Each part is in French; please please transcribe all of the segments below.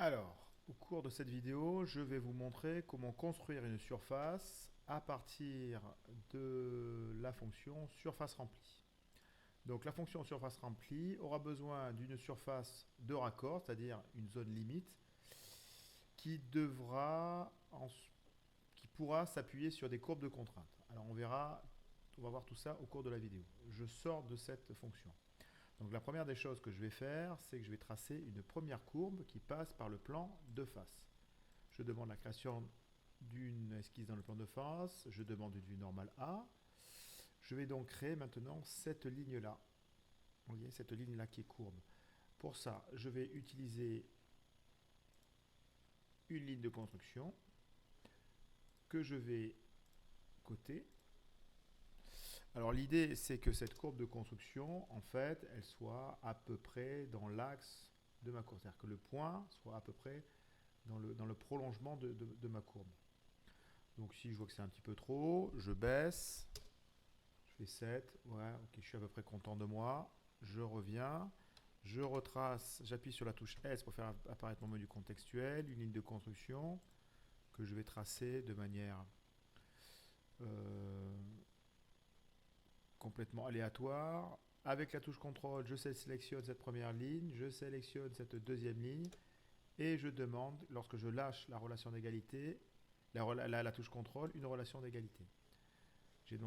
Alors, au cours de cette vidéo, je vais vous montrer comment construire une surface à partir de la fonction surface remplie. Donc la fonction surface remplie aura besoin d'une surface de raccord, c'est-à-dire une zone limite, qui qui pourra s'appuyer sur des courbes de contrainte. Alors on va voir tout ça au cours de la vidéo. Je sors de cette fonction. Donc la première des choses que je vais faire, c'est que je vais tracer une première courbe qui passe par le plan de face. Je demande la création d'une esquisse dans le plan de face, je demande une vue normale A. Je vais donc créer maintenant cette ligne-là. Vous voyez, cette ligne-là qui est courbe. Pour ça, je vais utiliser une ligne de construction que je vais coter. Alors l'idée, c'est que cette courbe de construction, en fait, elle soit à peu près dans l'axe de ma courbe. C'est-à-dire que le point soit à peu près dans le prolongement de ma courbe. Donc si je vois que c'est un petit peu trop, je baisse, je fais 7, ouais, ok, je suis à peu près content de moi, je reviens, je retrace, j'appuie sur la touche S pour faire apparaître mon menu contextuel, une ligne de construction que je vais tracer de manière euh, complètement aléatoire. Avec la touche CTRL, je sélectionne cette première ligne, je sélectionne cette deuxième ligne, et je demande, lorsque je lâche la relation d'égalité, la touche CTRL, une relation d'égalité. J'ai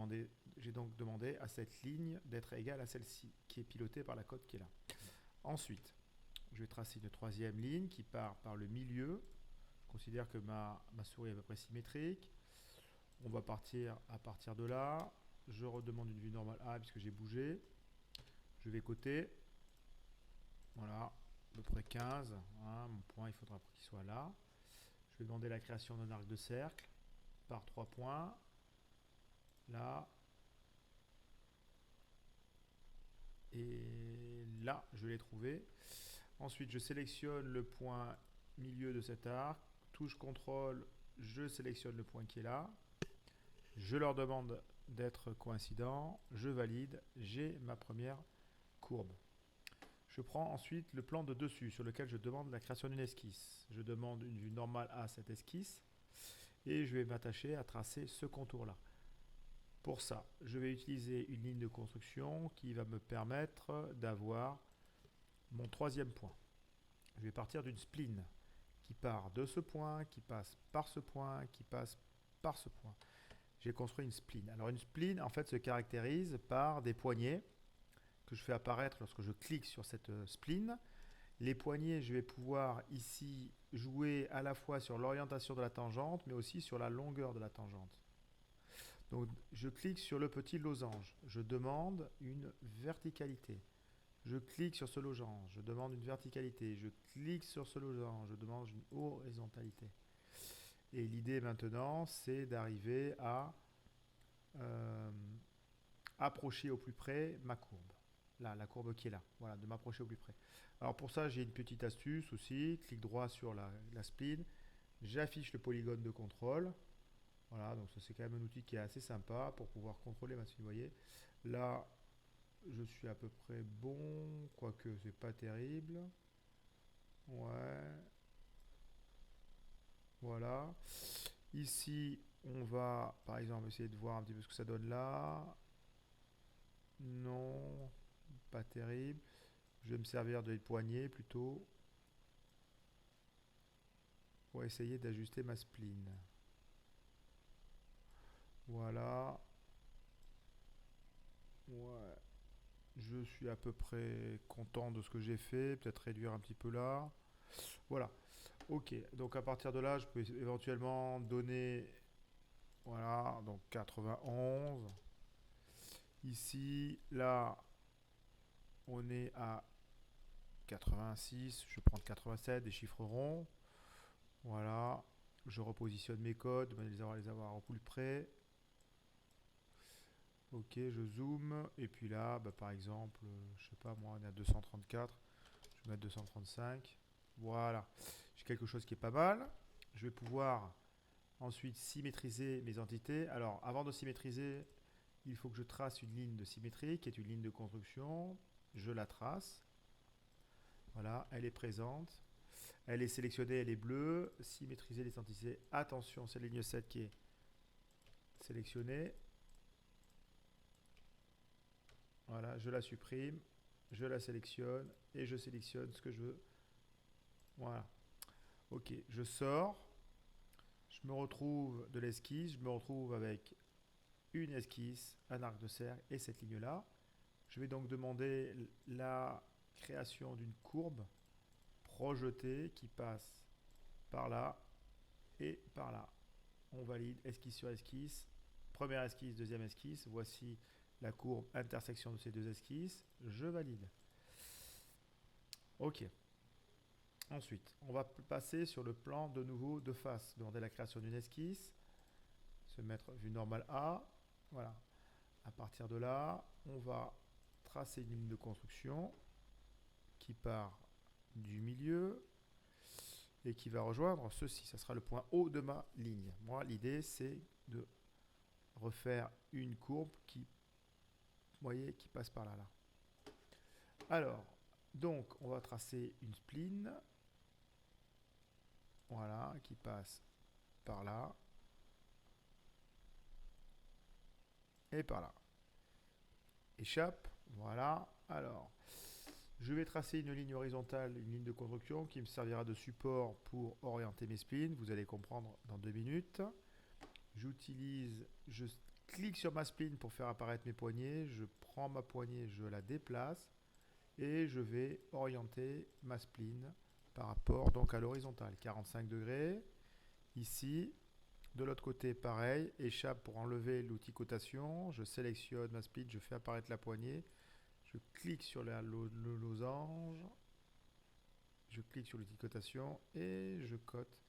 donc demandé à cette ligne d'être égale à celle-ci, qui est pilotée par la cote qui est là. Ensuite, je vais tracer une troisième ligne qui part par le milieu. Je considère que ma souris est à peu près symétrique. On va partir à partir de là. Je redemande une vue normale A puisque j'ai bougé. Je vais coter. Voilà, à peu près 15. Hein, mon point, il faudra qu'il soit là. Je vais demander la création d'un arc de cercle par 3 points. Là. Et là, je l'ai trouvé. Ensuite, je sélectionne le point milieu de cet arc. Touche CTRL, je sélectionne le point qui est là. Je leur demande d'être coïncidents. Je valide. J'ai ma première courbe. Je prends ensuite le plan de dessus sur lequel je demande la création d'une esquisse. Je demande une vue normale à cette esquisse et je vais m'attacher à tracer ce contour-là. Pour ça, je vais utiliser une ligne de construction qui va me permettre d'avoir mon troisième point. Je vais partir d'une spline qui part de ce point, qui passe par ce point, qui passe par ce point. J'ai construit une spline. Alors une spline, en fait, se caractérise par des poignées que je fais apparaître lorsque je clique sur cette spline. Les poignées, je vais pouvoir ici jouer à la fois sur l'orientation de la tangente, mais aussi sur la longueur de la tangente. Donc je clique sur le petit losange. Je demande une verticalité. Je clique sur ce losange, je demande une verticalité. Je clique sur ce losange, je demande une horizontalité. Et l'idée maintenant, c'est d'arriver à euh, approcher au plus près ma courbe. Là, la courbe qui est là. Voilà, de m'approcher au plus près. Alors pour ça, j'ai une petite astuce aussi. Clic droit sur la spline. J'affiche le polygone de contrôle. Voilà, donc ça c'est quand même un outil qui est assez sympa pour pouvoir contrôler ma spline. Vous voyez, là, je suis à peu près bon, quoique c'est pas terrible. Ouais, voilà. Ici, on va par exemple essayer de voir un petit peu ce que ça donne là. Non, pas terrible. Je vais me servir de poignées plutôt pour essayer d'ajuster ma spline. Voilà. Ouais. Je suis à peu près content de ce que j'ai fait. Peut-être réduire un petit peu là. Voilà. Ok. Donc à partir de là, je peux éventuellement donner. Voilà. Donc 91. Ici, là, on est à 86. Je vais prendre 87, des chiffres ronds. Voilà. Je repositionne mes codes, les avoir au plus près. Ok, je zoome. Et puis là, bah, par exemple, je sais pas, moi, on est à 234. Je vais mettre 235. Voilà. J'ai quelque chose qui est pas mal. Je vais pouvoir ensuite symétriser mes entités. Alors, avant de symétriser, il faut que je trace une ligne de symétrie qui est une ligne de construction. Je la trace. Voilà, elle est présente. Elle est sélectionnée, elle est bleue. Symétriser l'identité. Attention, c'est la ligne 7 qui est sélectionnée. Voilà, je la supprime. Je la sélectionne et je sélectionne ce que je veux. Voilà. Ok, je sors. Je me retrouve de l'esquisse. Je me retrouve avec une esquisse, un arc de cercle et cette ligne-là. Je vais donc demander la création d'une courbe projetée qui passe par là et par là. On valide esquisse sur esquisse. Première esquisse, deuxième esquisse. Voici la courbe intersection de ces deux esquisses. Je valide. Ok. Ensuite, on va passer sur le plan de nouveau de face. Demander la création d'une esquisse. Se mettre vue normale A. Voilà. À partir de là, on va tracer une ligne de construction qui part du milieu et qui va rejoindre ceci. Ça sera le point haut de ma ligne. Moi, l'idée, c'est de refaire une courbe qui, vous voyez, qui passe par là. Alors, donc, on va tracer une spline. Voilà, qui passe par là et par là. Échappe. Voilà. Alors, je vais tracer une ligne horizontale, une ligne de construction qui me servira de support pour orienter mes splines. Vous allez comprendre dans 2 minutes. Je clique sur ma spline pour faire apparaître mes poignées. Je prends ma poignée, je la déplace et je vais orienter ma spline par rapport donc à l'horizontale. 45 degrés. Ici, de l'autre côté, pareil. Échappe pour enlever l'outil cotation. Je sélectionne ma spline, je fais apparaître la poignée. Je clique sur le losange. Je clique sur l'outil cotation et je cote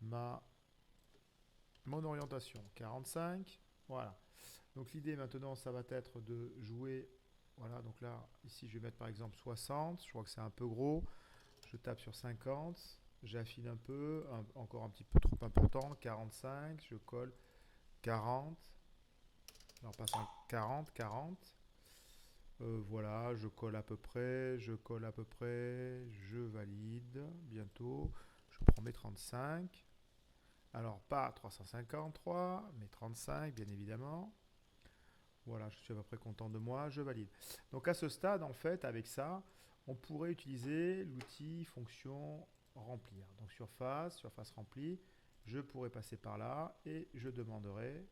mon orientation. 45. Voilà. Donc l'idée maintenant, ça va être de jouer. Voilà, donc là, ici, je vais mettre par exemple 60. Je crois que c'est un peu gros. Je tape sur 50. J'affine un peu, encore un petit peu trop important. 45. Je colle 40. Alors, passe en 40, 40. Voilà, je colle à peu près, je valide bientôt. Je prends mes 35. Alors, pas 353, mais 35, bien évidemment. Voilà, je suis à peu près content de moi, je valide. Donc, à ce stade, en fait, avec ça, on pourrait utiliser l'outil fonction remplir. Donc, surface remplie, je pourrais passer par là et je demanderai,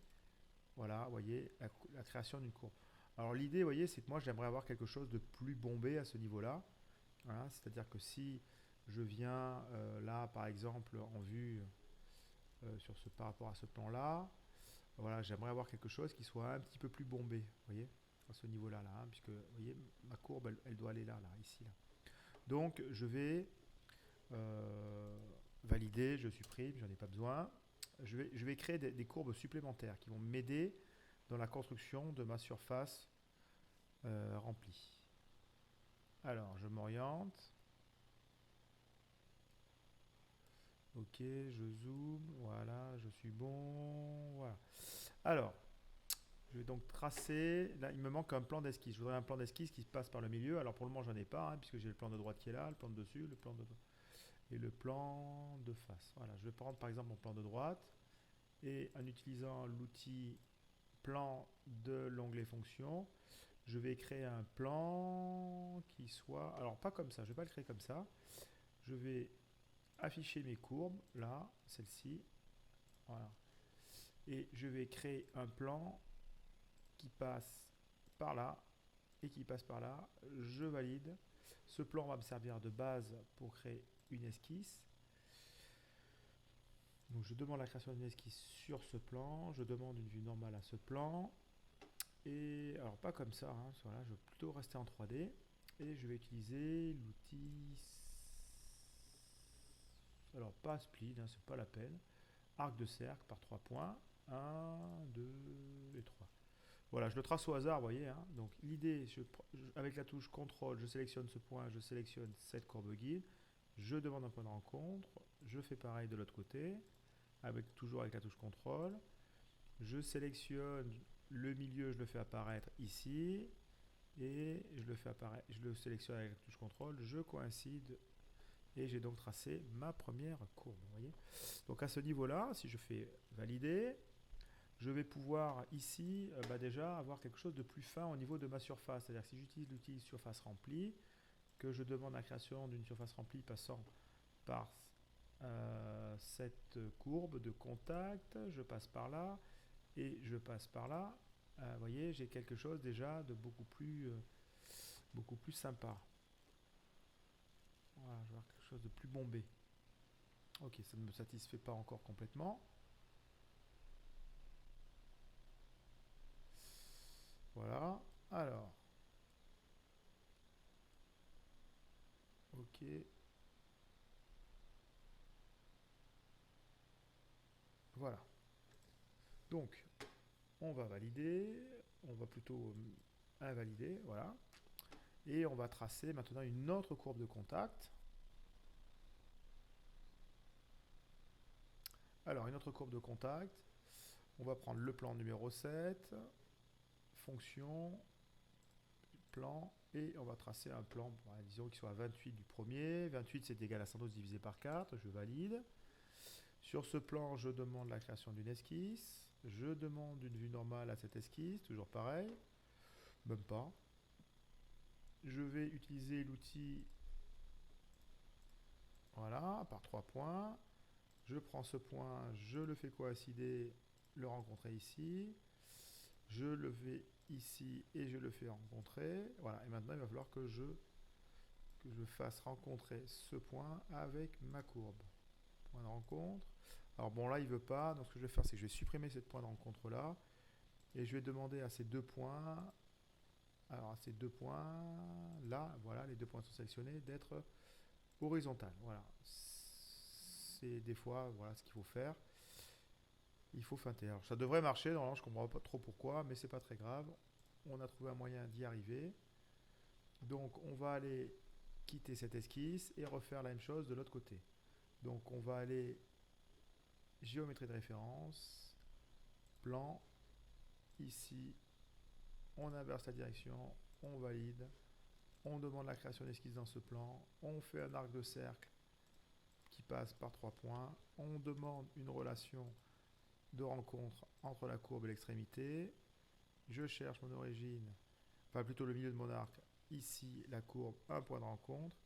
voilà, vous voyez, la création d'une courbe. Alors l'idée, vous voyez, c'est que moi j'aimerais avoir quelque chose de plus bombé à ce niveau-là. Voilà, c'est-à-dire que si je viens là, par exemple, en vue par rapport à ce plan-là, voilà, j'aimerais avoir quelque chose qui soit un petit peu plus bombé, vous voyez, à ce niveau-là, là, hein, puisque vous voyez, ma courbe, elle doit aller là, ici, là. Donc je vais valider, je supprime, j'en ai pas besoin. Je vais créer des courbes supplémentaires qui vont m'aider dans la construction de ma surface remplie. Alors, je m'oriente. Ok, je zoome. Voilà, je suis bon. Voilà. Alors, je vais donc tracer. Là, il me manque un plan d'esquisse. Je voudrais un plan d'esquisse qui passe par le milieu. Alors, pour le moment, j'en ai pas, hein, puisque j'ai le plan de droite qui est là, le plan de dessus, le plan de et le plan de face. Voilà, je vais prendre par exemple mon plan de droite et en utilisant l'outil plan de l'onglet fonction, je vais créer un plan qui soit, alors pas comme ça, je ne vais pas le créer comme ça, je vais afficher mes courbes, là, celle-ci, voilà, et je vais créer un plan qui passe par là et qui passe par là, je valide, ce plan va me servir de base pour créer une esquisse. Donc je demande la création d'une esquisse sur ce plan, je demande une vue normale à ce plan, et alors pas comme ça, hein, voilà, je vais plutôt rester en 3D, et je vais utiliser l'outil, alors pas split, hein, c'est pas la peine, arc de cercle par 3 points, 1, 2 et 3. Voilà, je le trace au hasard, vous voyez, hein. Donc l'idée, avec la touche CTRL, je sélectionne ce point, je sélectionne cette courbe guide, je demande un point de rencontre, je fais pareil de l'autre côté, toujours avec la touche CTRL. Je sélectionne le milieu, je le fais apparaître ici. Et je le sélectionne avec la touche CTRL. Je coïncide Et j'ai donc tracé ma première courbe. Vous voyez, donc à ce niveau-là, si je fais valider, je vais pouvoir ici déjà avoir quelque chose de plus fin au niveau de ma surface. C'est-à-dire que si j'utilise l'outil surface remplie, que je demande la création d'une surface remplie passant par cette courbe de contact, je passe par là et je passe par là. Vous voyez, j'ai quelque chose déjà de beaucoup plus sympa. Voilà, je vais avoir quelque chose de plus bombé. Ok, ça ne me satisfait pas encore complètement. Voilà, alors. Ok. Voilà. Donc, on va valider. On va plutôt invalider. Voilà. Et on va tracer maintenant une autre courbe de contact. Alors, une autre courbe de contact. On va prendre le plan numéro 7. Fonction. Plan. Et on va tracer un plan, disons qu'il soit à 28 du premier. 28, c'est égal à 112 divisé par 4. Je valide. Sur ce plan, je demande la création d'une esquisse. Je demande une vue normale à cette esquisse. Toujours pareil. Même pas. Je vais utiliser l'outil, voilà, par 3 points. Je prends ce point, je le fais coïncider, le rencontrer ici. Je le vais ici et je le fais rencontrer. Voilà, et maintenant il va falloir que je fasse rencontrer ce point avec ma courbe. Point de rencontre. Alors bon, là il ne veut pas, donc ce que je vais faire, c'est que je vais supprimer ce point de rencontre là. Et je vais demander à ces deux points, alors à ces deux points là, voilà, les deux points sont sélectionnés, d'être horizontal. Voilà, c'est des fois voilà ce qu'il faut faire. Il faut feinter. Alors ça devrait marcher. Normalement, je ne comprends pas trop pourquoi, mais c'est pas très grave. On a trouvé un moyen d'y arriver. Donc on va aller quitter cette esquisse et refaire la même chose de l'autre côté. Donc on va aller géométrie de référence, plan, ici, on inverse la direction, on valide, on demande la création d'esquisse dans ce plan, on fait un arc de cercle qui passe par 3 points, on demande une relation de rencontre entre la courbe et l'extrémité, je cherche mon origine, enfin plutôt le milieu de mon arc, ici la courbe, un point de rencontre,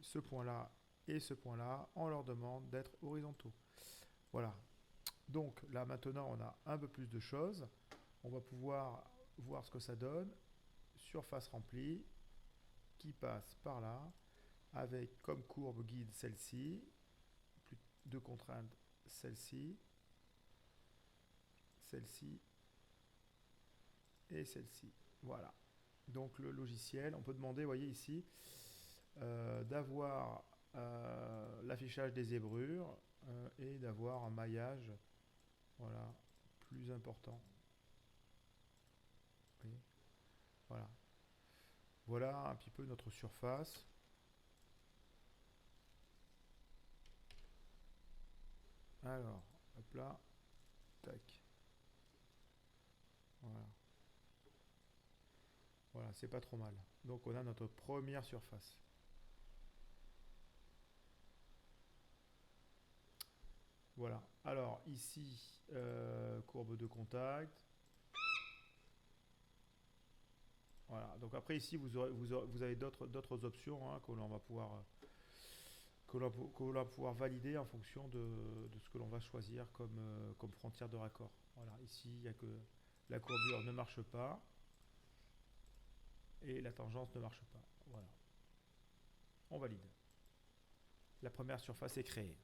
ce point-là et ce point-là, on leur demande d'être horizontaux. Voilà. Donc là maintenant on a un peu plus de choses, on va pouvoir voir ce que ça donne, surface remplie, qui passe par là, avec comme courbe guide celle-ci, deux contraintes, celle-ci, celle-ci et celle-ci. Voilà. Donc le logiciel, on peut demander, vous voyez ici, d'avoir l'affichage des zébrures et d'avoir un maillage, voilà, plus important. Vous voyez, voilà. Voilà un petit peu notre surface. Alors, hop là, tac. Voilà. Voilà, c'est pas trop mal. Donc on a notre première surface. Voilà. Alors ici, courbe de contact. Voilà. Donc après ici, vous avez d'autres options hein, que l'on va pouvoir valider en fonction de ce que l'on va choisir comme frontière de raccord. Voilà. Ici, il n'y a que la courbure ne marche pas et la tangente ne marche pas. Voilà. On valide. La première surface est créée.